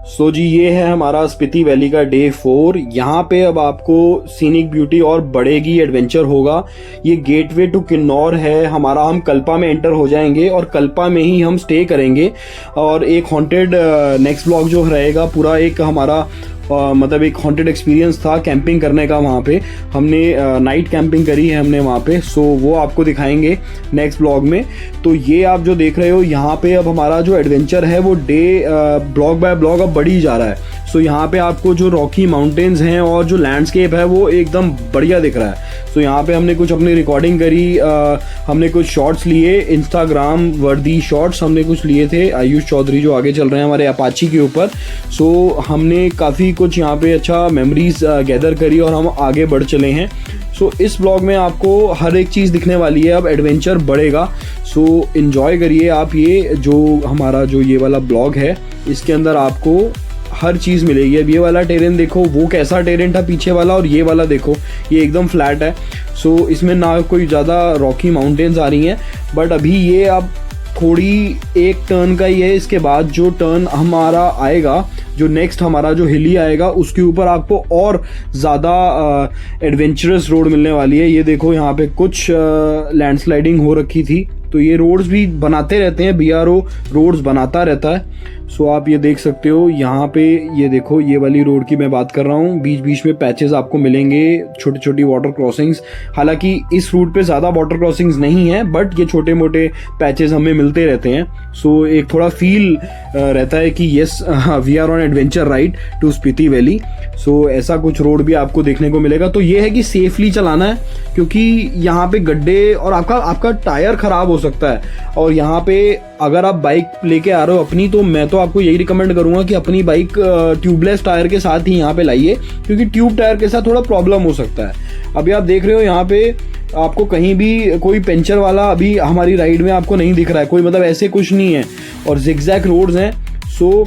सो जी ये है हमारा स्पीति वैली का डे 4। यहाँ पे अब आपको सीनिक ब्यूटी और बढ़ेगी, एडवेंचर होगा। ये गेटवे टू किन्नौर है हमारा। हम कल्पा में एंटर हो जाएंगे और कल्पा में ही हम स्टे करेंगे। और एक हॉन्टेड नेक्स्ट ब्लॉग जो रहेगा पूरा एक हमारा मतलब एक हॉन्टेड एक्सपीरियंस था कैंपिंग करने का। वहाँ पे हमने नाइट कैंपिंग करी है हमने वहाँ पे। सो वो आपको दिखाएंगे नेक्स्ट ब्लॉग में। तो ये आप जो देख रहे हो यहाँ पे अब हमारा जो एडवेंचर है वो डे ब्लॉग बाय ब्लॉग अब बढ़ी जा रहा है। सो यहाँ पे आपको जो रॉकी माउंटेन्स हैं और जो लैंडस्केप है वो एकदम बढ़िया दिख रहा है। सो यहाँ पे हमने कुछ अपनी रिकॉर्डिंग करी, हमने कुछ शॉट्स लिए, इंस्टाग्राम वर्दी शॉट्स हमने कुछ लिए थे। आयुष चौधरी जो आगे चल रहे हैं हमारे अपाची के ऊपर। सो हमने काफ़ी कुछ यहाँ पे अच्छा मेमोरीज गैदर करी और हम आगे बढ़ चले हैं। सो इस ब्लॉग में आपको हर एक चीज़ दिखने वाली है, अब एडवेंचर बढ़ेगा। सो इन्जॉय करिए आप। ये जो हमारा जो ये वाला ब्लॉग है इसके अंदर आपको हर चीज़ मिलेगी। अब ये वाला टेरेन देखो, वो कैसा टेरेन था पीछे वाला, और ये वाला देखो ये एकदम फ्लैट है। सो इसमें ना कोई ज़्यादा रॉकी माउंटेन्स आ रही हैं, बट अभी ये अब थोड़ी एक टर्न का ही है। इसके बाद जो टर्न हमारा आएगा, जो नेक्स्ट हमारा जो हिली आएगा, उसके ऊपर आपको और ज़्यादा एडवेंचरस रोड मिलने वाली है। ये देखो यहाँ पे कुछ लैंडस्लाइडिंग हो रखी थी, तो ये रोड्स भी बनाते रहते हैं, BRO रोड्स बनाता रहता है। सो आप ये देख सकते हो यहाँ पे, ये देखो ये वाली रोड की मैं बात कर रहा हूँ। बीच बीच में पैचेस आपको मिलेंगे, छोटी छोटी वाटर क्रॉसिंग्स। हालांकि इस रूट पे ज़्यादा वाटर क्रॉसिंग्स नहीं है, बट ये छोटे मोटे पैचेस हमें मिलते रहते हैं। सो एक थोड़ा फील रहता है कि yes we are on adventure ride to Spiti Valley. So ऐसा कुछ रोड भी आपको देखने को मिलेगा। तो ये है कि सेफली चलाना है, क्योंकि यहाँ पे गड्ढे और आपका टायर ख़राब हो सकता है। और यहाँ पे अगर आप बाइक लेके आ रहे हो अपनी, तो मैं तो आपको यही रिकमेंड करूंगा कि अपनी बाइक ट्यूबलेस टायर के साथ ही यहाँ पे लाइए, क्योंकि ट्यूब टायर के साथ थोड़ा प्रॉब्लम हो सकता है। अभी आप देख रहे हो यहाँ पे आपको कहीं भी कोई पंचर वाला अभी हमारी राइड में आपको नहीं दिख रहा है, कोई मतलब ऐसे कुछ नहीं है। और जिगजैग रोड्स हैं, सो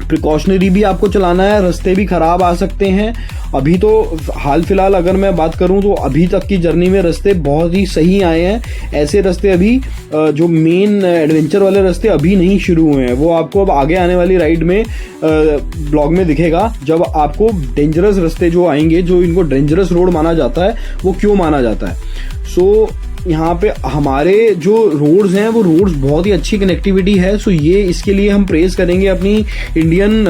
प्रिकॉशनरी भी आपको चलाना है। रास्ते भी ख़राब आ सकते हैं। अभी तो हाल फिलहाल अगर मैं बात करूं तो अभी तक की जर्नी में रास्ते बहुत ही सही आए हैं। ऐसे रास्ते अभी जो मेन एडवेंचर वाले रास्ते अभी नहीं शुरू हुए हैं, वो आपको अब आगे आने वाली राइड में ब्लॉग में दिखेगा, जब आपको डेंजरस रास्ते जो आएंगे, जो इनको डेंजरस रोड माना जाता है, वो क्यों माना जाता है। सो यहाँ पे हमारे जो रोड्स हैं वो रोड्स बहुत ही अच्छी कनेक्टिविटी है। सो ये इसके लिए हम प्रेज करेंगे अपनी इंडियन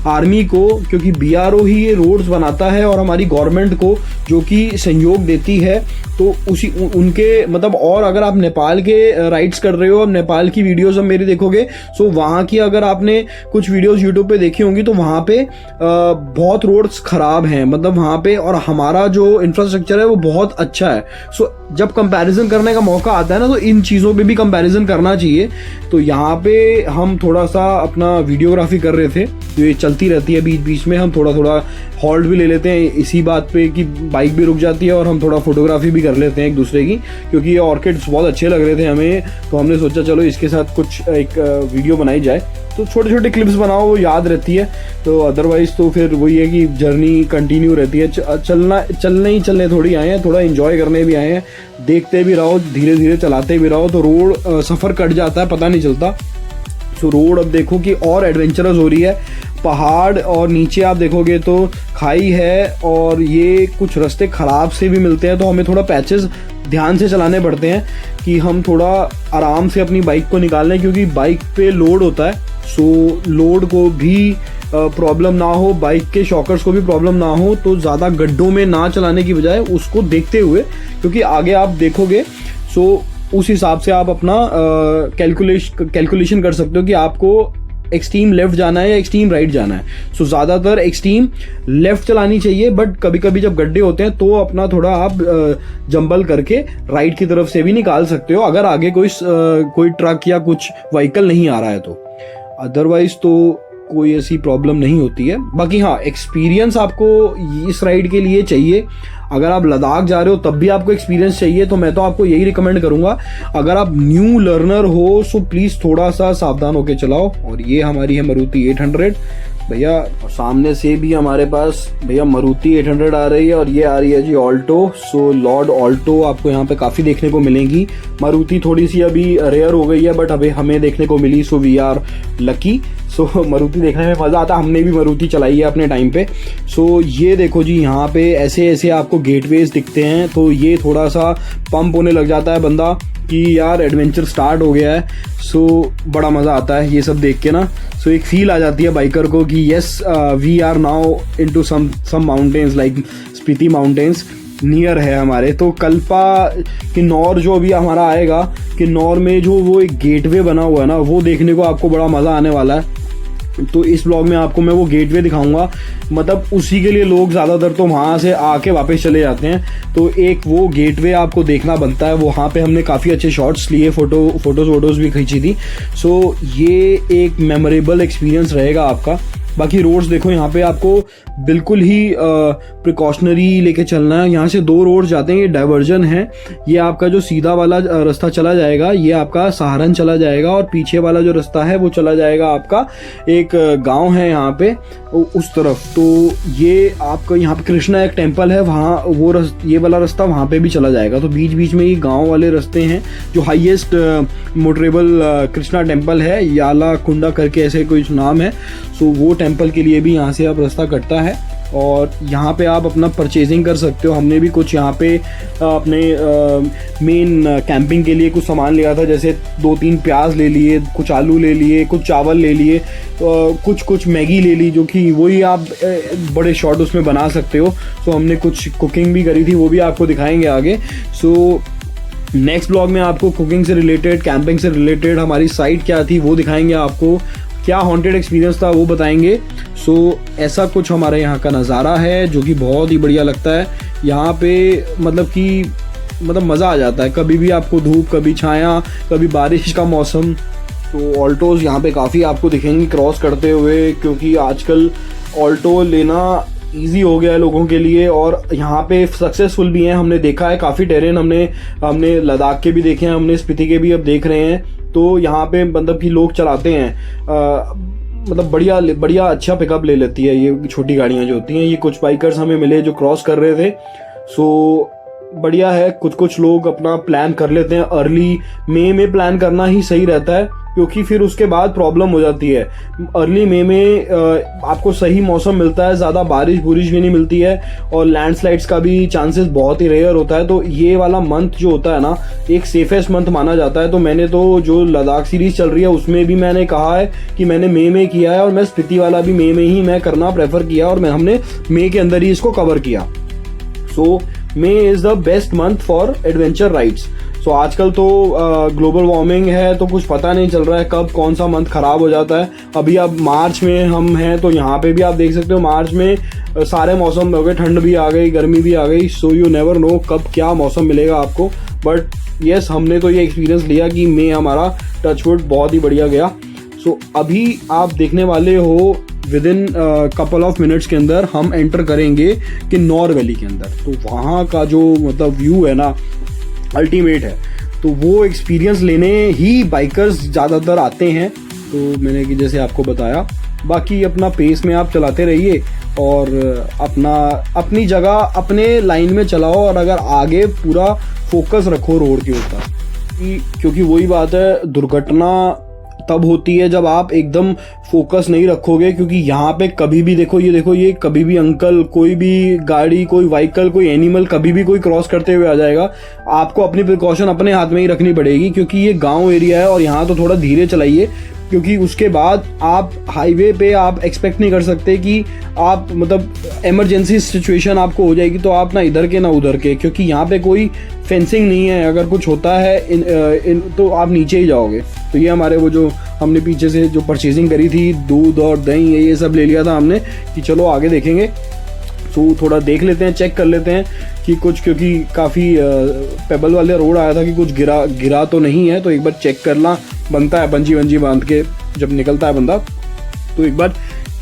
आर्मी को, क्योंकि BRO ही ये रोड्स बनाता है और हमारी गवर्नमेंट को जो कि सहयोग देती है। तो उसी उनके मतलब, और अगर आप नेपाल के राइड्स कर रहे हो, अब नेपाल की वीडियोस अब मेरी देखोगे, सो वहाँ की अगर आपने कुछ वीडियोस यूट्यूब पे देखी होंगी, तो वहाँ पे बहुत रोड्स ख़राब हैं मतलब वहाँ पे, और हमारा जो इंफ्रास्ट्रक्चर है वो बहुत अच्छा है। सो जब कंपैरिजन करने का मौका आता है ना, तो इन चीज़ों पे भी कंपैरिजन करना चाहिए। तो यहाँ पे हम थोड़ा सा अपना वीडियोग्राफी कर रहे थे, जो ये चलती रहती है बीच बीच में, हम थोड़ा थोड़ा हॉल्ट भी ले लेते हैं इसी बात पे कि बाइक भी रुक जाती है और हम थोड़ा फोटोग्राफी भी कर लेते हैं एक दूसरे की, क्योंकि ये ऑर्किड्स बहुत अच्छे लग रहे थे हमें। तो हमने सोचा चलो इसके साथ कुछ एक वीडियो बनाई जाए। तो छोटे छोटे क्लिप्स बनाओ, वो याद रहती है। तो अदरवाइज तो फिर वही है कि जर्नी कंटिन्यू रहती है। चलने थोड़ी आए हैं, थोड़ा एंजॉय करने भी आए हैं। देखते भी रहो, धीरे धीरे चलाते भी रहो, तो रोड सफ़र कट जाता है, पता नहीं चलता। सो रोड अब देखो कि और एडवेंचरस हो रही है। पहाड़ और नीचे आप देखोगे तो खाई है, और ये कुछ रास्ते ख़राब से भी मिलते हैं। तो हमें थोड़ा पैचेस ध्यान से चलाने पड़ते हैं कि हम थोड़ा आराम से अपनी बाइक को निकाल लें, क्योंकि बाइक पे लोड होता है। सो लोड को भी प्रॉब्लम ना हो, बाइक के शॉकर्स को भी प्रॉब्लम ना हो, तो ज़्यादा गड्ढों में ना चलाने की बजाय उसको देखते हुए, क्योंकि आगे आप देखोगे सो उस हिसाब से आप अपना कैलकुलेशन कर सकते हो कि आपको एक्सट्रीम लेफ्ट जाना है या एक्सट्रीम राइट जाना है। सो ज़्यादातर एक्सट्रीम लेफ्ट चलानी चाहिए, बट कभी कभी जब गड्ढे होते हैं तो अपना थोड़ा आप जंबल करके राइट की तरफ से भी निकाल सकते हो, अगर आगे कोई ट्रक या कुछ व्हीकल नहीं आ रहा है तो। अदरवाइज तो कोई ऐसी प्रॉब्लम नहीं होती है। बाकी हाँ, एक्सपीरियंस आपको इस राइड के लिए चाहिए। अगर आप लद्दाख जा रहे हो तब भी आपको एक्सपीरियंस चाहिए, तो मैं तो आपको यही रिकमेंड करूंगा। अगर आप न्यू लर्नर हो सो प्लीज़ थोड़ा सा सावधान होकर चलाओ। और ये हमारी है मारुति 800 भैया, सामने से भी हमारे पास भैया मारुति 800 आ रही है, और ये आ रही है जी ऑल्टो। सो लॉर्ड ऑल्टो आपको यहाँ पे काफ़ी देखने को मिलेंगी। मारुति थोड़ी सी अभी रेयर हो गई है, बट अभी हमें देखने को मिली, सो वी आर लकी। सो मारुति देखने में मज़ा आता है, हमने भी मारुति चलाई है अपने टाइम पे। सो ये देखो जी, यहाँ पे ऐसे ऐसे आपको गेटवेज दिखते हैं, तो ये थोड़ा सा पंप होने लग जाता है बंदा कि यार एडवेंचर स्टार्ट हो गया है। सो बड़ा मज़ा आता है ये सब देख के ना। सो एक फील आ जाती है बाइकर को कि yes we are now into some mountains like Spiti mountains near है हमारे। तो कल्पा किन्नौर जो अभी हमारा आएगा, किन्नौर में जो वो एक गेटवे बना हुआ है ना, वो देखने को आपको बड़ा मज़ा आने वाला है। तो इस ब्लॉग में आपको मैं वो गेटवे दिखाऊंगा, मतलब उसी के लिए लोग ज़्यादातर तो वहाँ से आके वापस चले जाते हैं। तो एक वो गेटवे आपको देखना बनता है, वहाँ पे हमने काफ़ी अच्छे शॉट्स लिए, फोटोज़ भी खींची थी। सो ये एक मेमोरेबल एक्सपीरियंस रहेगा आपका। बाकी रोड्स देखो, यहाँ पे आपको बिल्कुल ही प्रिकॉशनरी लेके चलना है। यहाँ से 2 रोड्स जाते हैं, ये डाइवर्जन है। ये आपका जो सीधा वाला रास्ता चला जाएगा ये आपका सहारन चला जाएगा, और पीछे वाला जो रास्ता है वो चला जाएगा आपका एक गांव है यहाँ पे उस तरफ। तो ये आपका यहाँ पे कृष्णा एक टेम्पल है, वहाँ वो ये वाला रास्ता वहाँ पे भी चला जाएगा। तो बीच बीच में ये गाँव वाले रास्ते हैं। जो हाईएस्ट मोटरेबल कृष्णा टेम्पल है, याला कुंडा करके ऐसे कुछ नाम है। सो वो टेम्पल के लिए भी यहाँ से आप रास्ता कटता है, और यहाँ पे आप अपना परचेजिंग कर सकते हो। हमने भी कुछ यहाँ पे अपने मेन कैंपिंग के लिए कुछ सामान लिया था, जैसे 2-3 प्याज ले लिए, कुछ आलू ले लिए, कुछ चावल ले लिए, कुछ मैगी ले ली, जो कि वही आप बड़े शॉर्ट उसमें बना सकते हो। सो हमने कुछ कुकिंग भी करी थी, वो भी आपको दिखाएंगे आगे। सो नेक्स्ट ब्लॉग में आपको कुकिंग से रिलेटेड, कैंपिंग से रिलेटेड हमारी साइट क्या थी वो दिखाएंगे, आपको क्या हॉन्टेड एक्सपीरियंस था वो बताएंगे। सो ऐसा कुछ हमारे यहाँ का नज़ारा है जो कि बहुत ही बढ़िया लगता है। यहाँ पे मतलब मज़ा आ जाता है, कभी भी आपको धूप, कभी छाया, कभी बारिश का मौसम। तो ऑल्टोज़ यहाँ पे काफ़ी आपको दिखेंगी क्रॉस करते हुए, क्योंकि आजकल ऑल्टो लेना ईजी हो गया है लोगों के लिए, और यहाँ पे सक्सेसफुल भी हैं। हमने देखा है काफ़ी टेरेन, हमने लद्दाख के भी देखे हैं, हमने स्पीति के भी अब देख रहे हैं। तो यहाँ पे मतलब कि लोग चलाते हैं, मतलब बढ़िया अच्छा पिकअप ले लेती है ये छोटी गाड़ियाँ जो होती हैं। ये कुछ बाइकर्स हमें मिले जो क्रॉस कर रहे थे। सो बढ़िया है, कुछ लोग अपना प्लान कर लेते हैं। अर्ली मई में प्लान करना ही सही रहता है, क्योंकि फिर उसके बाद प्रॉब्लम हो जाती है। अर्ली मई में आपको सही मौसम मिलता है, ज़्यादा बारिश भी नहीं मिलती है, और लैंडस्लाइड्स का भी चांसेस बहुत ही रेयर होता है। तो ये वाला मंथ जो होता है ना, एक सेफेस्ट मंथ माना जाता है। तो मैंने तो जो लद्दाख सीरीज़ चल रही है उसमें भी मैंने कहा है कि मैंने मई में किया है, और मैं स्पीति वाला भी मई में ही मैं करना प्रेफर किया, और हमने मई के अंदर ही इसको कवर किया। So May is the best month for adventure rides. So आजकल तो ग्लोबल वार्मिंग है, तो कुछ पता नहीं चल रहा है कब कौन सा मंथ ख़राब हो जाता है। अभी अब मार्च में हम हैं, तो यहाँ पे भी आप देख सकते हो मार्च में सारे मौसम हो गए, ठंड भी आ गई, गर्मी भी आ गई। सो यू नेवर नो कब क्या मौसम मिलेगा आपको। बट येस, हमने तो ये एक्सपीरियंस लिया कि मई हमारा टचवुड बहुत ही बढ़िया गया। सो अभी आप देखने वाले हो with in couple of minutes के अंदर हम एंटर करेंगे किन्नौर वैली के अंदर। तो वहाँ का जो मतलब व्यू है ना, अल्टीमेट है। तो वो एक्सपीरियंस लेने ही बाइकर्स ज़्यादातर आते हैं। तो मैंने कि जैसे आपको बताया, बाकी अपना पेस में आप चलाते रहिए, और अपनी जगह अपने लाइन में चलाओ, और अगर आगे पूरा फोकस रखो रोड के ऊपर, क्योंकि वही बात है, दुर्घटना तब होती है जब आप एकदम फोकस नहीं रखोगे। क्योंकि यहाँ पे कभी भी देखो ये कभी भी अंकल, कोई भी गाड़ी, कोई व्हीकल, कोई एनिमल, कभी भी कोई क्रॉस करते हुए आ जाएगा। आपको अपनी प्रिकॉशन अपने हाथ में ही रखनी पड़ेगी, क्योंकि ये गांव एरिया है, और यहाँ तो थोड़ा धीरे चलाइए, क्योंकि उसके बाद आप हाईवे पे आप एक्सपेक्ट नहीं कर सकते कि आप मतलब इमरजेंसी सिचुएशन आपको हो जाएगी तो आप ना इधर के ना उधर के, क्योंकि यहाँ पे कोई फेंसिंग नहीं है। अगर कुछ होता है तो आप नीचे ही जाओगे। तो ये हमारे वो जो हमने पीछे से जो परचेजिंग करी थी, दूध और दही ये सब ले लिया था हमने, कि चलो आगे देखेंगे। तो थोड़ा देख लेते हैं, चेक कर लेते हैं कि कुछ, क्योंकि काफ़ी पेबल वाले रोड आया था कि कुछ गिरा तो नहीं है। तो एक बार चेक करना बनता है, बंजी बांध के जब निकलता है बंदा, तो एक बार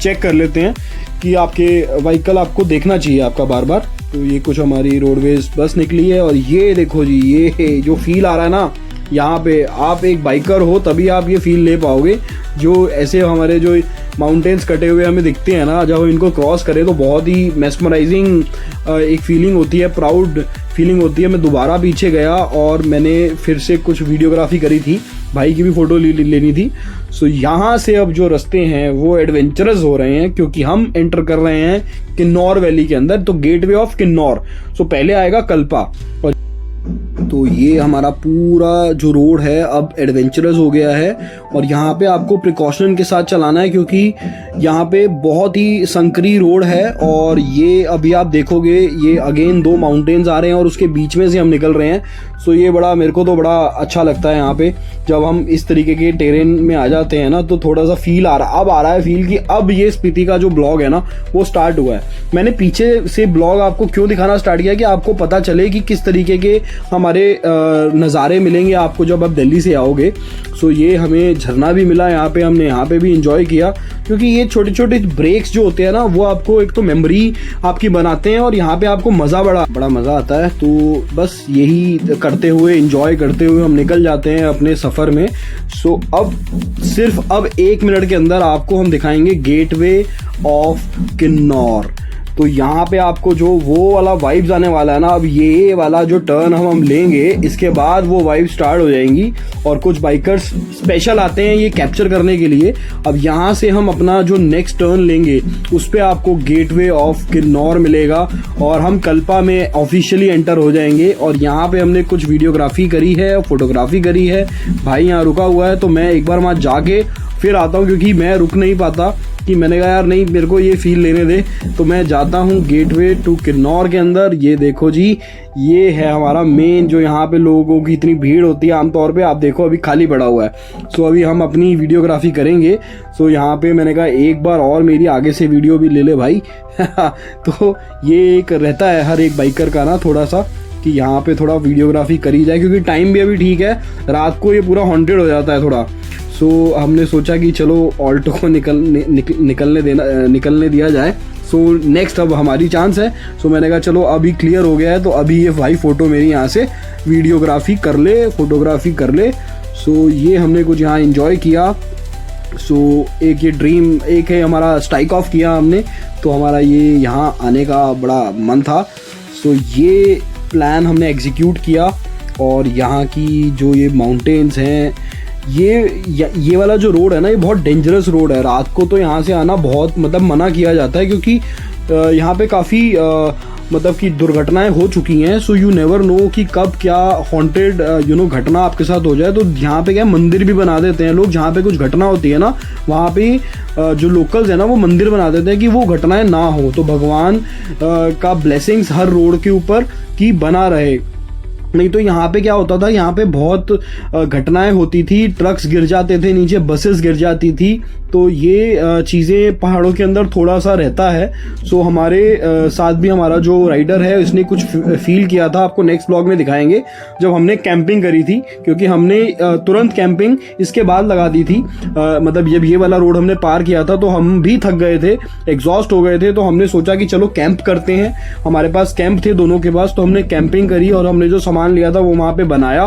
चेक कर लेते हैं कि आपके व्हीकल आपको देखना चाहिए आपका बार बार। तो ये कुछ हमारी रोडवेज बस निकली है, और ये देखो जी, ये जो फील आ रहा है ना, यहाँ पे आप एक बाइकर हो तभी आप ये फील ले पाओगे। जो ऐसे हमारे जो माउंटेन्स कटे हुए हमें दिखते हैं ना, जब हम इनको क्रॉस करें तो बहुत ही मेस्मराइजिंग एक फीलिंग होती है, प्राउड फीलिंग होती है। मैं दोबारा पीछे गया और मैंने फिर से कुछ वीडियोग्राफी करी थी, भाई की भी फ़ोटो लेनी थी। सो यहाँ से अब जो रास्ते हैं वो एडवेंचरस हो रहे हैं, क्योंकि हम एंटर कर रहे हैं किन्नौर वैली के अंदर, तो गेटवे ऑफ किन्नौर। सो पहले आएगा कल्पा, और तो ये हमारा पूरा जो रोड है अब एडवेंचरस हो गया है। और यहाँ पे आपको प्रिकॉशन के साथ चलाना है, क्योंकि यहाँ पे बहुत ही संकरी रोड है। और ये अभी आप देखोगे ये अगेन 2 माउंटेन्स आ रहे हैं और उसके बीच में से हम निकल रहे हैं। सो ये बड़ा, मेरे को तो बड़ा अच्छा लगता है यहाँ पे जब हम इस तरीके के टेरेन में आ जाते हैं ना, तो थोड़ा सा फील आ रहा है फील कि अब ये स्पीति का जो ब्लॉग है ना वो स्टार्ट हुआ है। मैंने पीछे से ब्लॉग आपको क्यों दिखाना स्टार्ट किया कि आपको पता चले कि किस तरीके के हमारे नज़ारे मिलेंगे आपको जब आप दिल्ली से आओगे। सो ये हमें झरना भी मिला यहाँ पे, हमने यहाँ पे भी इंजॉय किया, क्योंकि ये छोटे छोटे ब्रेक्स जो होते हैं ना वो आपको एक तो मेमोरी आपकी बनाते हैं और यहाँ पे आपको मज़ा बड़ा मज़ा आता है। तो बस यही करते हुए, इंजॉय करते हुए हम निकल जाते हैं अपने सफ़र में। सो अब सिर्फ 1 मिनट के अंदर आपको हम दिखाएंगे गेटवे ऑफ किन्नौर। तो यहाँ पे आपको जो वो वाला वाइब्स आने वाला है ना, अब ये वाला जो टर्न हम लेंगे इसके बाद वो वाइब स्टार्ट हो जाएंगी। और कुछ बाइकर्स स्पेशल आते हैं ये कैप्चर करने के लिए। अब यहाँ से हम अपना जो नेक्स्ट टर्न लेंगे उस पर आपको गेटवे ऑफ किन्नौर मिलेगा और हम कल्पा में ऑफिशियली एंटर हो जाएंगे। और यहाँ पे हमने कुछ वीडियोग्राफी करी है, फोटोग्राफी करी है, भाई यहाँ रुका हुआ है, तो मैं एक बार वहाँ जाके फिर आता हूँ, क्योंकि मैं रुक नहीं पाता, कि मैंने कहा यार नहीं, मेरे को ये फील लेने दे। तो मैं जाता हूँ गेटवे टू किन्नौर के अंदर। ये देखो जी, ये है हमारा मेन, जो यहाँ पे लोगों की इतनी भीड़ होती है आमतौर पे, आप देखो अभी खाली पड़ा हुआ है। सो अभी हम अपनी वीडियोग्राफी करेंगे। सो यहाँ पे मैंने कहा एक बार और मेरी आगे से वीडियो भी ले ले भाई। तो ये एक रहता है हर एक बाइकर का ना थोड़ा सा, कि यहाँ पे थोड़ा वीडियोग्राफी करी जाए, क्योंकि टाइम भी अभी ठीक है, रात को ये पूरा हॉन्टेड हो जाता है थोड़ा। सो हमने सोचा कि चलो ऑल्टो को निकलने दिया जाए। सो नेक्स्ट अब हमारी चांस है। सो मैंने कहा चलो अभी क्लियर हो गया है, तो अभी ये भाई फ़ोटो मेरी यहाँ से वीडियोग्राफी कर ले, फोटोग्राफी कर ले। सो ये हमने कुछ यहाँ इंजॉय किया। सो एक ये ड्रीम, एक है हमारा स्ट्राइक ऑफ किया हमने, तो हमारा ये यहाँ आने का बड़ा मन था। सो ये प्लान हमने एग्जीक्यूट किया। और यहाँ की जो ये माउंटेन्स हैं, ये वाला जो रोड है ना, ये बहुत डेंजरस रोड है। रात को तो यहाँ से आना बहुत मतलब मना किया जाता है, क्योंकि यहाँ पे काफ़ी मतलब कि दुर्घटनाएं हो चुकी हैं। सो यू नेवर नो कि कब क्या हॉन्टेड घटना आपके साथ हो जाए। तो यहाँ पे क्या मंदिर भी बना देते हैं लोग, जहाँ पे कुछ घटना होती है ना वहाँ पे जो लोकल्स है ना वो मंदिर बना देते हैं कि वो घटनाएं ना हो। तो भगवान का ब्लेसिंग्स हर रोड के ऊपर की बना रहे। नहीं तो यहाँ पे क्या होता था, यहाँ पे बहुत घटनाएं होती थी, ट्रक्स गिर जाते थे नीचे, बसेस गिर जाती थी। तो ये चीज़ें पहाड़ों के अंदर थोड़ा सा रहता है। सो हमारे साथ भी हमारा जो राइडर है उसने कुछ फील किया था, आपको नेक्स्ट ब्लॉग में दिखाएंगे, जब हमने कैंपिंग करी थी। क्योंकि हमने तुरंत कैंपिंग इसके बाद लगा दी थी। मतलब जब ये वाला रोड हमने पार किया था तो हम भी थक गए थे, एग्जॉस्ट हो गए थे। तो हमने सोचा कि चलो कैंप करते हैं। हमारे पास कैंप थे दोनों के पास, तो हमने कैंपिंग करी और हमने जो सामान लिया था वो वहाँ पे बनाया।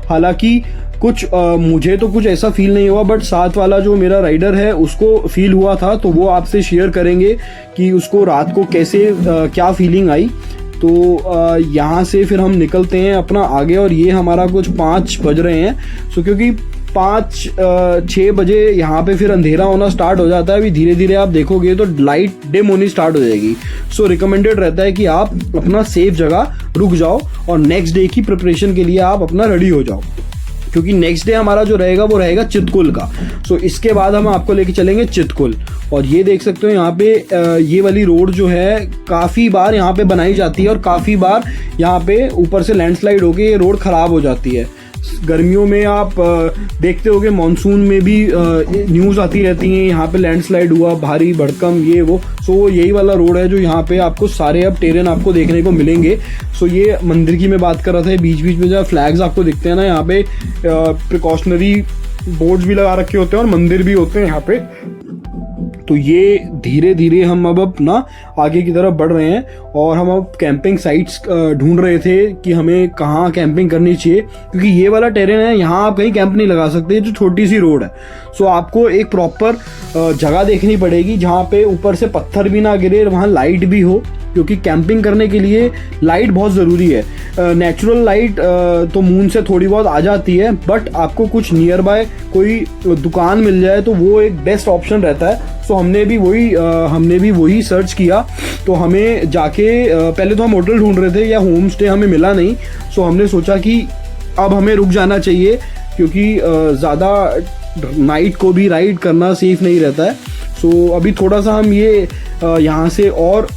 हालांकि कुछ मुझे तो कुछ ऐसा फील नहीं हुआ, बट साथ वाला जो मेरा राइडर है उसको फील हुआ था, तो वो आपसे शेयर करेंगे कि उसको रात को कैसे क्या फीलिंग आई। तो यहाँ से फिर हम निकलते हैं अपना आगे। और ये हमारा कुछ 5 बज रहे हैं। सो क्योंकि 5-6 बजे यहाँ पे फिर अंधेरा होना स्टार्ट हो जाता है। अभी धीरे धीरे आप देखोगे तो लाइट डिम होनी स्टार्ट हो जाएगी। सो रिकमेंडेड रहता है कि आप अपना सेफ जगह रुक जाओ और नेक्स्ट डे की प्रिपरेशन के लिए आप अपना रेडी हो जाओ, क्योंकि नेक्स्ट डे हमारा जो रहेगा वो रहेगा चितकुल का। सो इसके बाद हम आपको लेके चलेंगे चितकुल। और ये देख सकते हो यहाँ पे ये वाली रोड जो है काफ़ी बार यहाँ पे बनाई जाती है और काफ़ी बार यहाँ पे ऊपर से लैंडस्लाइड होके ये रोड ख़राब हो जाती है। गर्मियों में आप देखते होगे, मानसून में भी न्यूज़ आती रहती हैं यहाँ पे लैंडस्लाइड हुआ, भारी भड़कम ये वो। सो यही वाला रोड है जो यहाँ पे आपको सारे अब टेरेन आपको देखने को मिलेंगे। सो ये मंदिर की मैं बात कर रहा था, बीच बीच में जो फ्लैग्स आपको दिखते हैं ना, यहाँ पे प्रिकॉशनरी बोर्ड्स भी लगा रखे होते हैं और मंदिर भी होते हैं यहाँ पे। तो ये धीरे धीरे हम अब ना आगे की तरफ बढ़ रहे हैं और हम अब कैंपिंग साइट्स ढूंढ रहे थे कि हमें कहाँ कैंपिंग करनी चाहिए, क्योंकि ये वाला टेरेन है, यहाँ आप कहीं कैंप नहीं लगा सकते, जो छोटी सी रोड है। सो आपको एक प्रॉपर जगह देखनी पड़ेगी जहाँ पे ऊपर से पत्थर भी ना गिरे, वहाँ लाइट भी हो, क्योंकि कैंपिंग करने के लिए लाइट बहुत ज़रूरी है। नेचुरल लाइट तो मून से थोड़ी बहुत आ जाती है, बट आपको कुछ नियर बाय कोई दुकान मिल जाए तो वो एक बेस्ट ऑप्शन रहता है। सो हमने भी वही सर्च किया। तो हमें जाके पहले तो हम होटल ढूंढ रहे थे या होम स्टे, हमें मिला नहीं। सो हमने सोचा कि अब हमें रुक जाना चाहिए, क्योंकि ज़्यादा नाइट को भी राइड करना सेफ नहीं रहता है। सो अभी थोड़ा सा हम ये यहाँ से और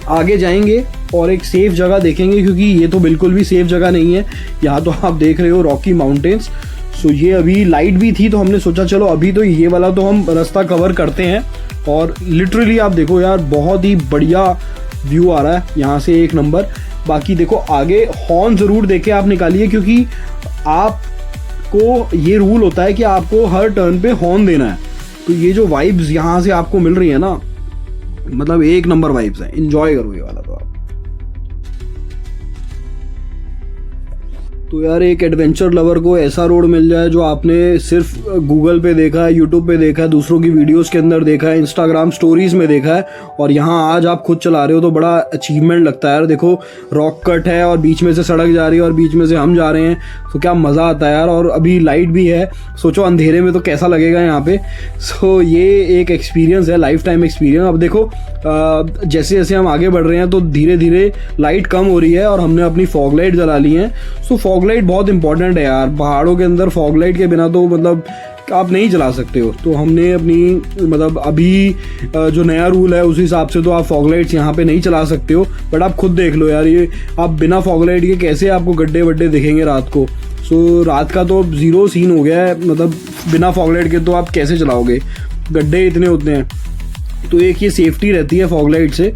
आगे जाएंगे और एक सेफ जगह देखेंगे, क्योंकि ये तो बिल्कुल भी सेफ जगह नहीं है। यहाँ तो आप देख रहे हो रॉकी माउंटेन्स। सो ये अभी लाइट भी थी तो हमने सोचा चलो अभी तो ये वाला तो हम रास्ता कवर करते हैं। और लिटरली आप देखो यार, बहुत ही बढ़िया व्यू आ रहा है यहाँ से, एक नंबर। बाकी देखो आगे हॉर्न ज़रूर देके आप निकालिए, क्योंकि आपको ये रूल होता है कि आपको हर टर्न पे हॉर्न देना है। तो ये जो वाइब्स यहाँ से आपको मिल रही है ना, मतलब एक नंबर वाइब्स हैं, एंजॉय करो ये वाला तो आप। तो यार एक एडवेंचर लवर को ऐसा रोड मिल जाए जो आपने सिर्फ गूगल पे देखा है, यूट्यूब पे देखा है, दूसरों की वीडियोस के अंदर देखा है, इंस्टाग्राम स्टोरीज में देखा है, और यहाँ आज आप खुद चला रहे हो, तो बड़ा अचीवमेंट लगता है यार। देखो रॉक कट है और बीच में से सड़क जा रही है और बीच में से हम जा रहे हैं, तो क्या मज़ा आता है यार। और अभी लाइट भी है, सोचो अंधेरे में तो कैसा लगेगा यहाँ पे। सो ये एक एक्सपीरियंस है, लाइफ टाइम एक्सपीरियंस। अब देखो जैसे जैसे हम आगे बढ़ रहे हैं तो धीरे धीरे लाइट कम हो रही है और हमने अपनी फॉग लाइट जला ली है। सो फॉग लाइट बहुत इंपॉर्टेंट है यार, पहाड़ों के अंदर फॉग लाइट के बिना तो मतलब आप नहीं चला सकते हो। तो हमने अपनी मतलब अभी जो नया रूल है उस हिसाब से तो आप फॉग लाइट्स यहाँ पे नहीं चला सकते हो, बट आप खुद देख लो यार, ये आप बिना फॉग लाइट के कैसे आपको गड्ढे वड्ढे दिखेंगे रात को। सो रात का तो ज़ीरो सीन हो गया है, मतलब बिना फॉग लाइट के तो आप कैसे चलाओगे, गड्ढे इतने होते हैं। तो एक ये सेफ्टी रहती है फॉग लाइट से।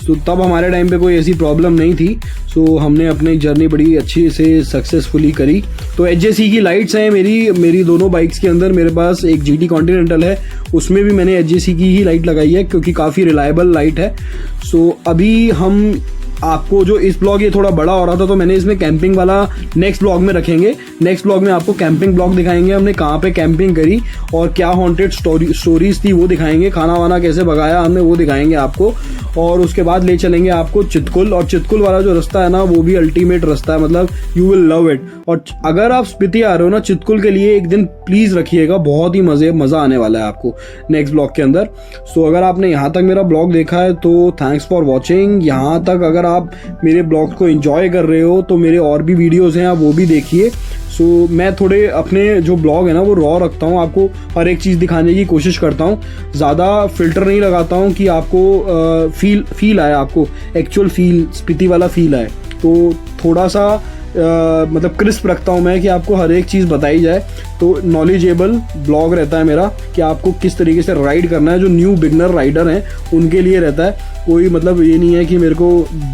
तो तब हमारे टाइम पे कोई ऐसी प्रॉब्लम नहीं थी। सो हमने अपनी जर्नी बड़ी अच्छी से सक्सेसफुली करी। तो HJC की लाइट्स हैं मेरी दोनों बाइक्स के अंदर। मेरे पास एक GT कॉन्टिनेंटल है, उसमें भी मैंने HJC की ही लाइट लगाई है, क्योंकि काफ़ी रिलायबल लाइट है। सो अभी हम आपको जो इस ब्लॉग ये थोड़ा बड़ा हो रहा था, तो मैंने इसमें कैंपिंग वाला नेक्स्ट ब्लॉग में रखेंगे। नेक्स्ट ब्लॉग में आपको कैंपिंग ब्लॉग दिखाएंगे, हमने कहाँ पे कैंपिंग करी और क्या हॉन्टेड स्टोरीज थी वो दिखाएंगे, खाना वाना कैसे भगाया हमने वो दिखाएंगे आपको। और उसके बाद ले चलेंगे आपको चितकुल, और चितकुल वाला जो रास्ता है ना वो भी अल्टीमेट रास्ता है, मतलब यू विल लव इट। और अगर आप स्पीति आ रहे हो ना, चितकुल के लिए एक दिन प्लीज़ रखिएगा, बहुत ही मज़ा आने वाला है आपको नेक्स्ट ब्लॉग के अंदर। सो अगर आपने यहाँ तक मेरा ब्लॉग देखा है तो थैंक्स फॉर वॉचिंग। यहाँ तक अगर आप मेरे ब्लॉग को एंजॉय कर रहे हो तो मेरे और भी वीडियोस हैं, आप वो भी देखिए। सो मैं थोड़े अपने जो ब्लॉग है ना वो रॉ रखता हूँ, आपको हर एक चीज़ दिखाने की कोशिश करता हूँ, ज़्यादा फिल्टर नहीं लगाता हूँ कि आपको फील आए, आपको एक्चुअल फील स्पीति वाला फील आए। तो थोड़ा सा मतलब क्रिस्प रखता हूँ मैं कि आपको हर एक चीज़ बताई जाए। तो नॉलेजेबल ब्लॉग रहता है मेरा कि आपको किस तरीके से राइड करना है। जो न्यू बिगनर राइडर हैं उनके लिए रहता है, कोई मतलब ये नहीं है कि मेरे को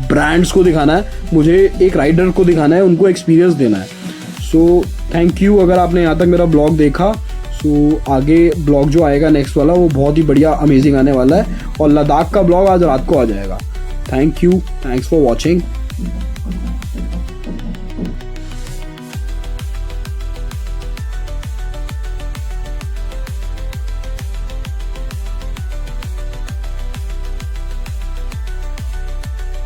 ब्रांड्स को दिखाना है, मुझे एक राइडर को दिखाना है, उनको एक्सपीरियंस देना है। सो थैंक यू अगर आपने यहाँ तक मेरा ब्लॉग देखा। सो आगे ब्लॉग जो आएगा नेक्स्ट वाला वो बहुत ही बढ़िया अमेजिंग आने वाला है, और लद्दाख का ब्लॉग आज रात को आ जाएगा। Thank you, thanks for watching.